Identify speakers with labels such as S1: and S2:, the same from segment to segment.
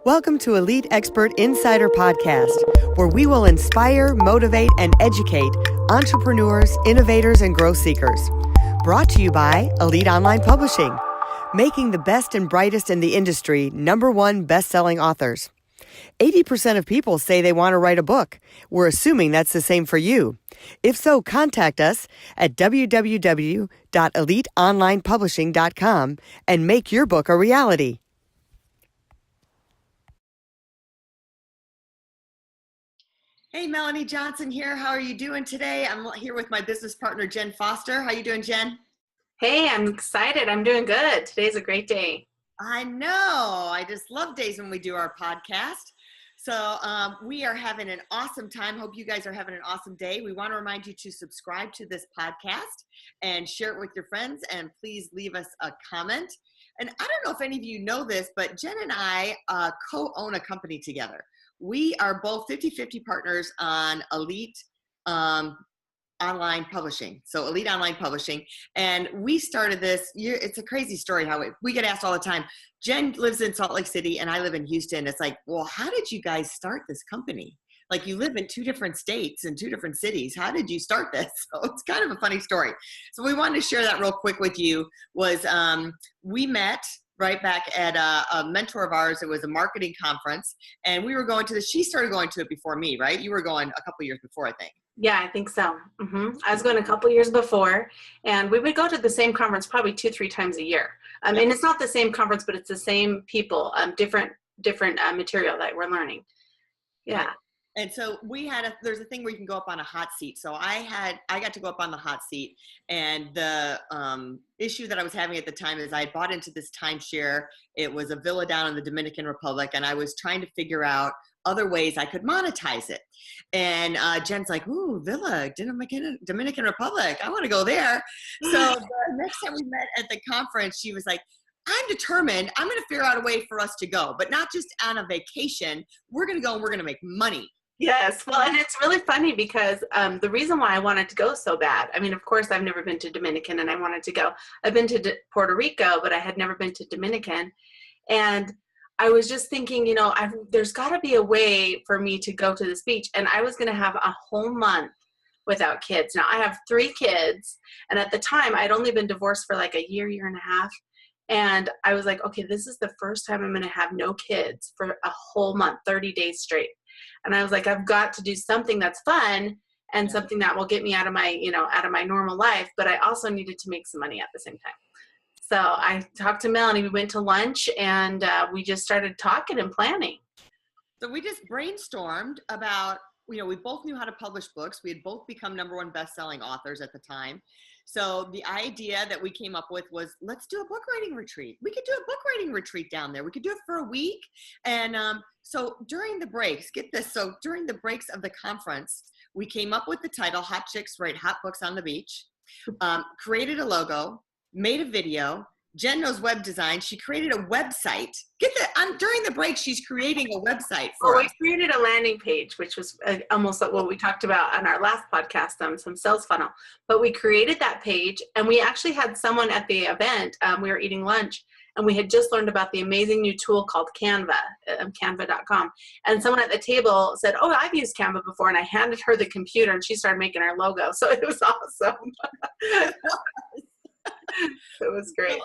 S1: Welcome to Elite Expert Insider Podcast, where we will inspire, motivate, and educate entrepreneurs, innovators, and growth seekers. Brought to you by Elite Online Publishing, making the best and brightest in the industry #1 best-selling authors. 80% of people say they want to write a book. We're assuming that's the same for you. If so, contact us at www.eliteonlinepublishing.com and make your book a reality. Hey, Melanie Johnson here. How are you doing today? I'm here with my business partner, Jen Foster. How you doing, Jen?
S2: Hey, I'm excited. I'm doing good. Today's a great day.
S1: I know. I just love days when we do our podcast. So we are having an awesome time. Hope you guys are having an awesome day. We want to remind you to subscribe to this podcast and share it with your friends. And please leave us a comment. And I don't know if any of you know this, but Jen and I co-own a company together. We are both 50-50 partners on Elite Online Publishing. So Elite Online Publishing. And we started this, it's a crazy story how we get asked all the time. Jen lives in Salt Lake City and I live in Houston. It's like, well, how did you guys start this company? Like, you live in 2 different states and 2 different cities. How did you start this? So it's kind of a funny story. So we wanted to share that real quick with you. We met right back at a mentor of ours. It was a marketing conference, and we were going to she started going to it before me, right? You were going a couple years before, I think.
S2: Yeah, I think so. I was going a couple years before, and we would go to the same conference probably 2-3 times a year. And it's not the same conference, but it's the same people, different material that we're learning. Yeah.
S1: And so there's a thing where you can go up on a hot seat. So I got to go up on the hot seat, and the issue that I was having at the time is I had bought into this timeshare. It was a villa down in the Dominican Republic, and I was trying to figure out other ways I could monetize it. And Jen's like, ooh, villa, Dominican Republic. I want to go there. So the next time we met at the conference, she was like, I'm determined. I'm going to figure out a way for us to go, but not just on a vacation. We're going to go and we're going to make money.
S2: Yes. Well, and it's really funny because the reason why I wanted to go so bad, I mean, of course, I've never been to Dominican and I wanted to go. I've been to Puerto Rico, but I had never been to Dominican. And I was just thinking, there's got to be a way for me to go to this beach. And I was going to have a whole month without kids. Now, I have 3 kids. And at the time, I'd only been divorced for like a year and a half. And I was like, okay, this is the first time I'm going to have no kids for a whole month, 30 days straight. And I was like, I've got to do something that's fun and something that will get me out of my normal life. But I also needed to make some money at the same time. So I talked to Melanie. We went to lunch and we just started talking and planning.
S1: So we just brainstormed about, we both knew how to publish books. We had both become #1 best-selling authors at the time. So the idea that we came up with was, let's do a book writing retreat. We could do a book writing retreat down there. We could do it for a week. And so during the breaks, get this. So during the breaks of the conference, we came up with the title, Hot Chicks Write Hot Books on the Beach, created a logo, made a video. Jen knows web design. She created a website. During the break, she's creating a website for us.
S2: We created a landing page, which was almost like what we talked about on our last podcast, some sales funnel. But we created that page, and we actually had someone at the event. We were eating lunch, and we had just learned about the amazing new tool called Canva, canva.com. And someone at the table said, oh, I've used Canva before. And I handed her the computer, and she started making our logo. So it was awesome. It was great.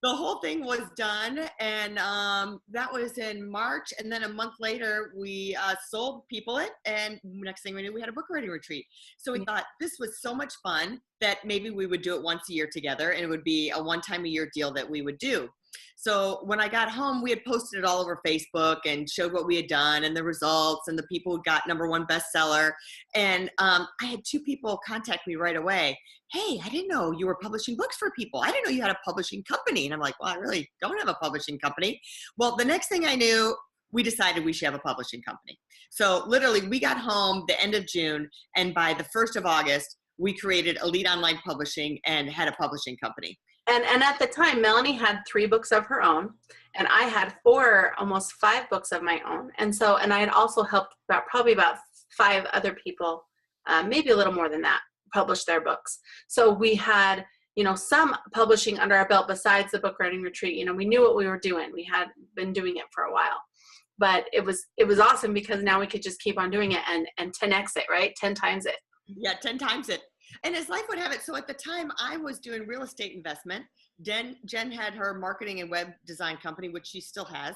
S1: The whole thing was done, and that was in March. And then a month later, we sold people it, and next thing we knew, we had a book writing retreat. So we thought this was so much fun that maybe we would do it once a year together, and it would be a one-time-a-year deal that we would do. So when I got home, we had posted it all over Facebook and showed what we had done and the results and the people who got #1 bestseller. And I had 2 people contact me right away. Hey, I didn't know you were publishing books for people. I didn't know you had a publishing company. And I'm like, well, I really don't have a publishing company. Well, the next thing I knew, we decided we should have a publishing company. So literally, we got home the end of June, and by the 1st of August, we created Elite Online Publishing and had a publishing company.
S2: And at the time, Melanie had 3 books of her own, and I had 4, almost 5 books of my own. And I had also helped probably about 5 other people, maybe a little more than that, publish their books. So we had, some publishing under our belt besides the book writing retreat. We knew what we were doing. We had been doing it for a while. but it was awesome because now we could just keep on doing it and 10x it, right? 10 times it.
S1: Yeah, 10 times it. And as life would have it, so at the time I was doing real estate investment. Jen had her marketing and web design company, which she still has.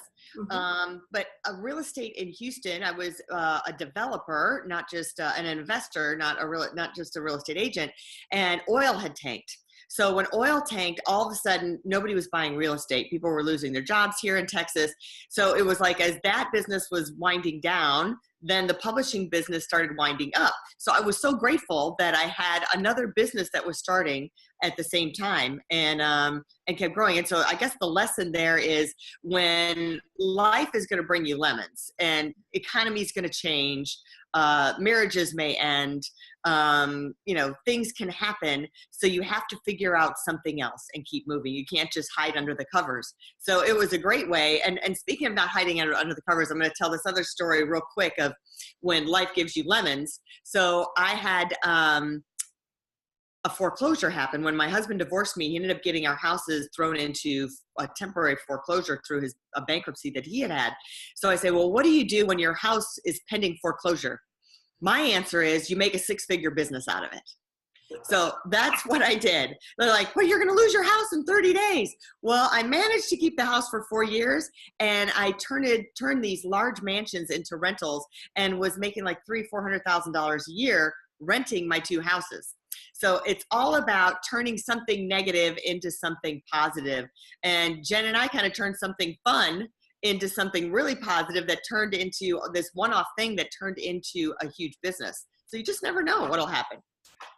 S1: But a real estate in Houston, I was a developer, not just an investor, not just a real estate agent. And oil had tanked. So when oil tanked, all of a sudden, nobody was buying real estate. People were losing their jobs here in Texas. So it was like, as that business was winding down, then the publishing business started winding up. So I was so grateful that I had another business that was starting at the same time and kept growing. And so I guess the lesson there is when life is going to bring you lemons and economy is going to change, marriages may end, things can happen. So you have to figure out something else and keep moving. You can't just hide under the covers. So it was a great way. And speaking about hiding under the covers, I'm going to tell this other story real quick of when life gives you lemons. So I had, a foreclosure happen. When my husband divorced me, he ended up getting our houses thrown into a temporary foreclosure through a bankruptcy that he had. So I say, well, what do you do when your house is pending foreclosure? My answer is you make a 6-figure business out of it. So that's what I did. They're like, well, you're going to lose your house in 30 days. Well, I managed to keep the house for 4 years, and I turned these large mansions into rentals and was making like $300,000-$400,000 a year renting my 2 houses. So it's all about turning something negative into something positive. And Jen and I kind of turned something fun into something really positive that turned into this one-off thing that turned into a huge business. So you just never know what'll happen.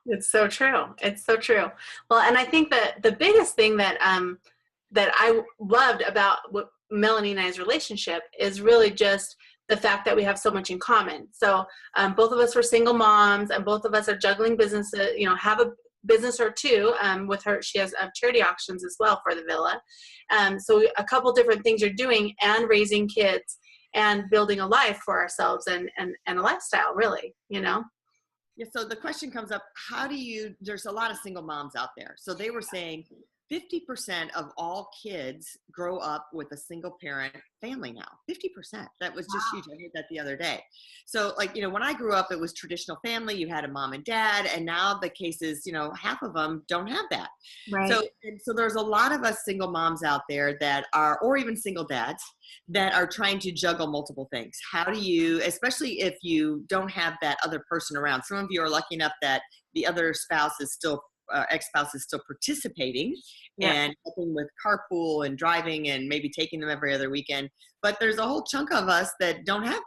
S2: It's so true. It's so true. Well, and I think that the biggest thing that I loved about what Melanie and I's relationship is really just the fact that we have so much in common. So both of us were single moms, and both of us are juggling businesses, have a business or two with her. She has charity auctions as well for the villa. So a couple different things you're doing, and raising kids and building a life for ourselves and a lifestyle, really,
S1: Yeah, so the question comes up, there's a lot of single moms out there. So they were saying 50% of all kids grow up with a single parent family now. 50%. That was just huge. I heard that the other day. So when I grew up, it was traditional family. You had a mom and dad, and now the case is, half of them don't have that.
S2: Right.
S1: So there's a lot of us single moms out there that are, or even single dads, that are trying to juggle multiple things. How do you, especially if you don't have that other person around? Some of you are lucky enough that the other spouse is still ex-spouse is still participating and helping with carpool and driving and maybe taking them every other weekend. But there's a whole chunk of us that don't have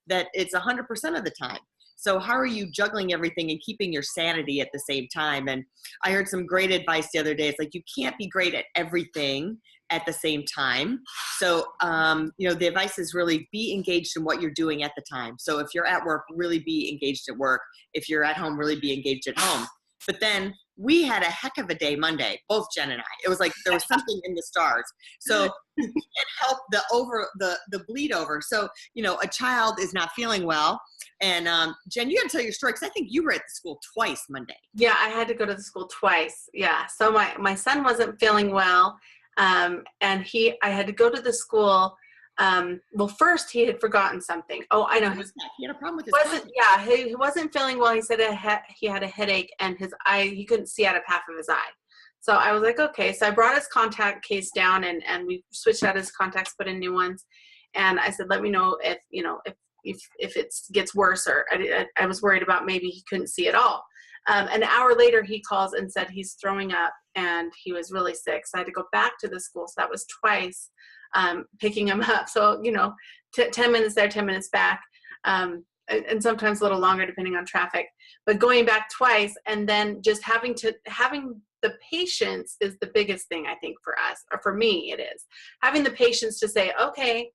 S1: that it's 100% of the time. So how are you juggling everything and keeping your sanity at the same time? And I heard some great advice the other day. It's like, you can't be great at everything at the same time. So, the advice is really be engaged in what you're doing at the time. So if you're at work, really be engaged at work. If you're at home, really be engaged at home. But then we had a heck of a day Monday, both Jen and I. It was like there was something in the stars. So it helped the bleed over. So, a child is not feeling well. And Jen, you got to tell your story, because I think you were at the school twice Monday.
S2: Yeah, I had to go to the school twice. Yeah. So my son wasn't feeling well. And I had to go to the school. Well, first he had forgotten something. Oh, I know.
S1: He had a problem with his
S2: eye. Yeah, he wasn't feeling well. He said he had a headache, and his eye, he couldn't see out of half of his eye. So I was like, okay. So I brought his contact case down, and we switched out his contacts, put in new ones. And I said, let me know if it gets worse, or I was worried about maybe he couldn't see at all. An hour later, he calls and said he's throwing up and he was really sick. So I had to go back to the school. So that was twice picking him up. So, 10 minutes there, 10 minutes back, and sometimes a little longer depending on traffic. But going back twice, and then just having the patience is the biggest thing, I think, for us, or for me it is. Having the patience to say, okay,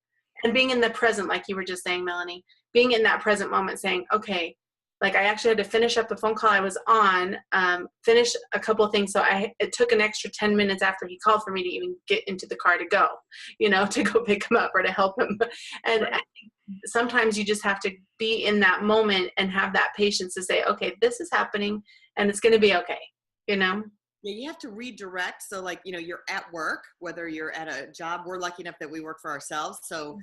S2: and being in the present, like you were just saying, Melanie, being in that present moment saying, okay, like I actually had to finish up the phone call I was on, finish a couple of things. So it took an extra 10 minutes after he called for me to even get into the car to go, to go pick him up or to help him. And I think sometimes you just have to be in that moment and have that patience to say, okay, this is happening and it's going to be okay,
S1: Yeah, you have to redirect. So like, you're at work, whether you're at a job, we're lucky enough that we work for ourselves. So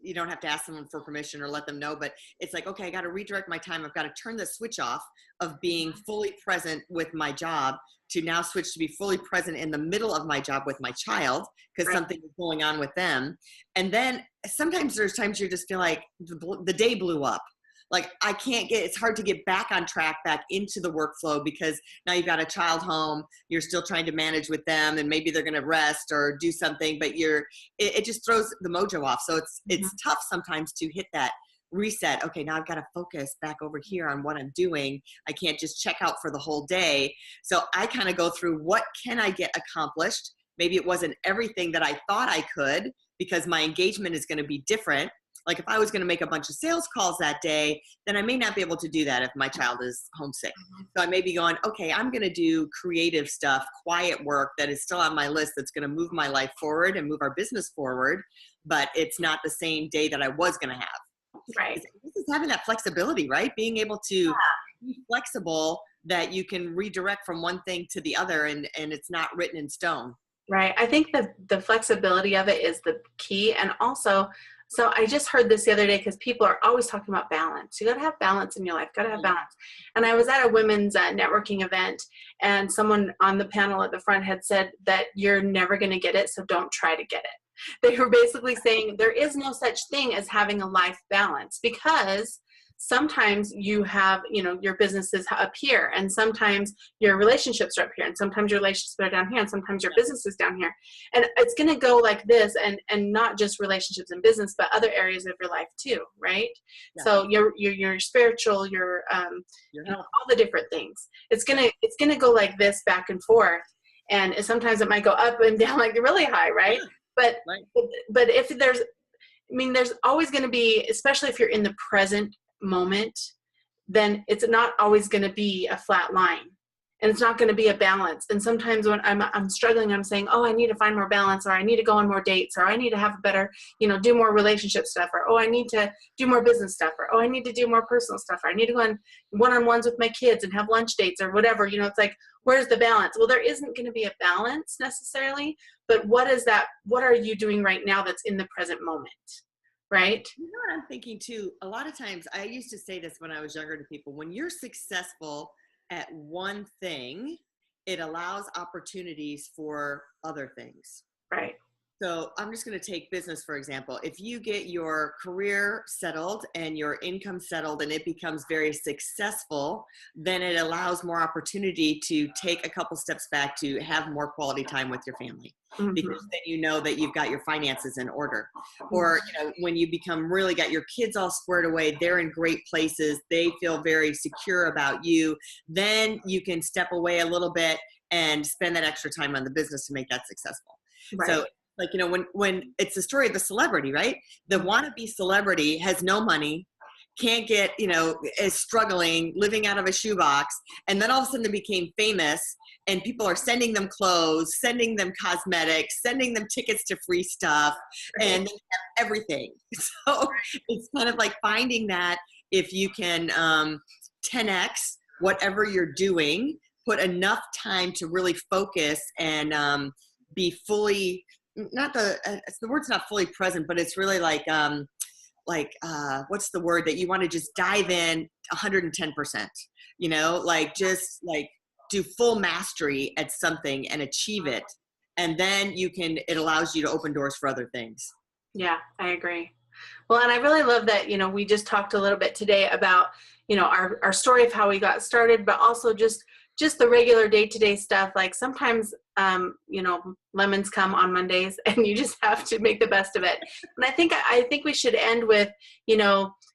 S1: you don't have to ask someone for permission or let them know, but it's like, okay, I got to redirect my time. I've got to turn the switch off of being fully present with my job to now switch to be fully present in the middle of my job with my child because something is going on with them. And then sometimes there's times you just feel like the day blew up. Like it's hard to get back on track, back into the workflow because now you've got a child home, you're still trying to manage with them and maybe they're going to rest or do something, but it just throws the mojo off. So it's tough sometimes to hit that reset. Okay, now I've got to focus back over here on what I'm doing. I can't just check out for the whole day. So I kind of go through what can I get accomplished? Maybe it wasn't everything that I thought I could because my engagement is going to be different. Like if I was going to make a bunch of sales calls that day, then I may not be able to do that if my child is homesick. So I may be going, okay, I'm going to do creative stuff, quiet work that is still on my list that's going to move my life forward and move our business forward, but it's not the same day that I was going to have.
S2: Right.
S1: This is having that flexibility, right? Being able to be flexible that you can redirect from one thing to the other and it's not written in stone.
S2: Right. I think the flexibility of it is the key. And also, so I just heard this the other day because people are always talking about balance. You got to have balance in your life. Got to have balance. And I was at a women's networking event, and someone on the panel at the front had said that you're never going to get it, so don't try to get it. They were basically saying there is no such thing as having a life balance because sometimes you have, your businesses up here and sometimes your relationships are up here and sometimes your relationships are down here and sometimes your business is down here. And it's going to go like this and not just relationships and business, but other areas of your life too. Right. Yeah. So your spiritual, your all the different things, it's going to go like this back and forth. And sometimes it might go up and down like really high. Right. Yeah. But if there's always going to be, especially if you're in the present moment, then it's not always going to be a flat line and it's not going to be a balance. And sometimes when I'm struggling, I'm saying, oh, I need to find more balance, or I need to go on more dates, or I need to have a better, do more relationship stuff, or, oh, I need to do more business stuff, or, oh, I need to do more personal stuff, or I need to go on one-on-ones with my kids and have lunch dates or whatever. It's like, where's the balance? Well, there isn't going to be a balance necessarily, but what are you doing right now that's in the present moment? Right.
S1: You know what I'm thinking too? A lot of times I used to say this when I was younger to people, when you're successful at one thing, it allows opportunities for other things.
S2: Right.
S1: So I'm just going to take business, for example. If you get your career settled and your income settled and it becomes very successful, then it allows more opportunity to take a couple steps back to have more quality time with your family. Mm-hmm. Because then you know that you've got your finances in order. Or, when you really got your kids all squared away, they're in great places, they feel very secure about you, then you can step away a little bit and spend that extra time on the business to make that successful. Right. So like, when it's the story of the celebrity, right? The wannabe celebrity has no money, can't get, is struggling, living out of a shoebox. And then all of a sudden they became famous and people are sending them clothes, sending them cosmetics, sending them tickets to free stuff, and they have everything. So it's kind of like finding that if you can 10X whatever you're doing, put enough time to really focus and be fully, the word's not fully present, but it's really like what's the word that you want to just dive in 110%, just do full mastery at something and achieve it. And then it allows you to open doors for other things.
S2: Yeah, I agree. Well, and I really love that, we just talked a little bit today about, our story of how we got started, but also just the regular day-to-day stuff. Like sometimes, lemons come on Mondays and you just have to make the best of it. And I think we should end with,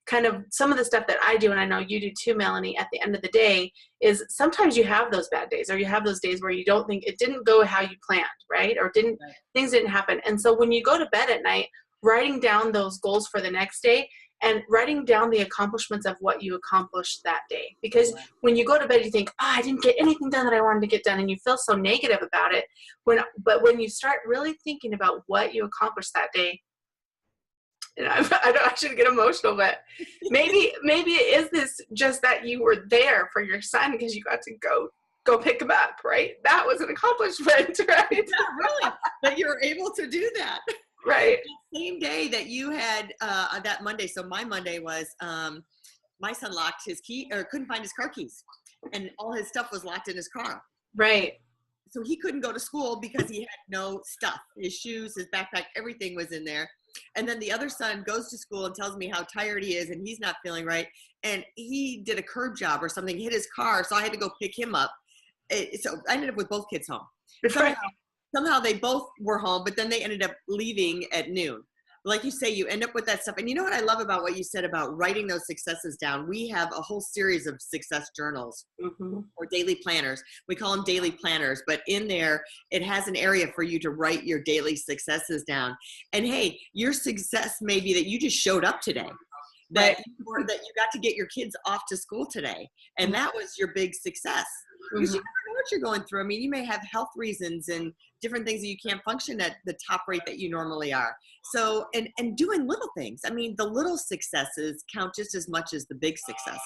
S2: kind of some of the stuff that I do. And I know you do too, Melanie, at the end of the day is sometimes you have those bad days, or you have those days where you don't think it didn't go how you planned, right? Or things didn't happen. And so when you go to bed at night, writing down those goals for the next day and writing down the accomplishments of what you accomplished that day. Because when you go to bed, you think, I didn't get anything done that I wanted to get done. And you feel so negative about it. But when you start really thinking about what you accomplished that day, I shouldn't get emotional, but maybe it is this just that you were there for your son because you got to go go pick them up, right? That was an accomplishment, right?
S1: Yeah, really, that you're able to do that.
S2: Right.
S1: The same day that you had that Monday. So my Monday was my son locked his key or couldn't find his car keys, and all his stuff was locked in his car.
S2: Right.
S1: So he couldn't go to school because he had no stuff. His shoes, his backpack, everything was in there. And then the other son goes to school and tells me how tired he is and he's not feeling right. And he did a curb job or something, hit his car. So I had to go pick him up. So I ended up with both kids home. Somehow they both were home, but then they ended up leaving at noon. Like you say, you end up with that stuff. And you know what I love about what you said about writing those successes down? We have a whole series of success journals or daily planners. We call them daily planners, but in there, it has an area for you to write your daily successes down. And hey, your success may be that you just showed up today, that you got to get your kids off to school today. And that was your big success. Because you never know what you're going through. I mean, you may have health reasons and different things that you can't function at the top rate that you normally are. So, and doing little things. I mean, the little successes count just as much as the big successes.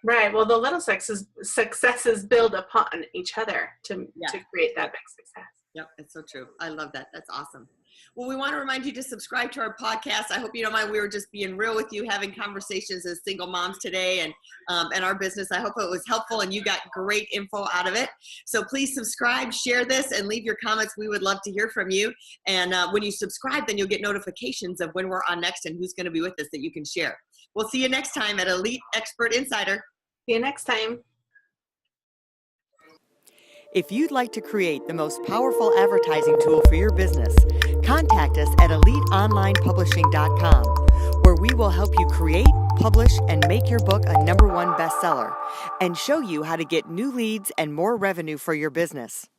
S2: Right. Well, the little successes build upon each other to create that big success.
S1: Yep, it's so true. I love that. That's awesome. Well, we want to remind you to subscribe to our podcast. I hope you don't mind. We were just being real with you, having conversations as single moms today and our business. I hope it was helpful and you got great info out of it. So please subscribe, share this, and leave your comments. We would love to hear from you. And when you subscribe, then you'll get notifications of when we're on next and who's going to be with us that you can share. We'll see you next time at Elite Expert Insider.
S2: See you next time.
S3: If you'd like to create the most powerful advertising tool for your business, contact us at EliteOnlinePublishing.com, where we will help you create, publish, and make your book a #1 bestseller, and show you how to get new leads and more revenue for your business.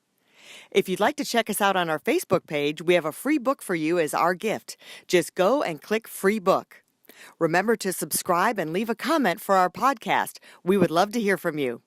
S3: If you'd like to check us out on our Facebook page, we have a free book for you as our gift. Just go and click Free Book. Remember to subscribe and leave a comment for our podcast. We would love to hear from you.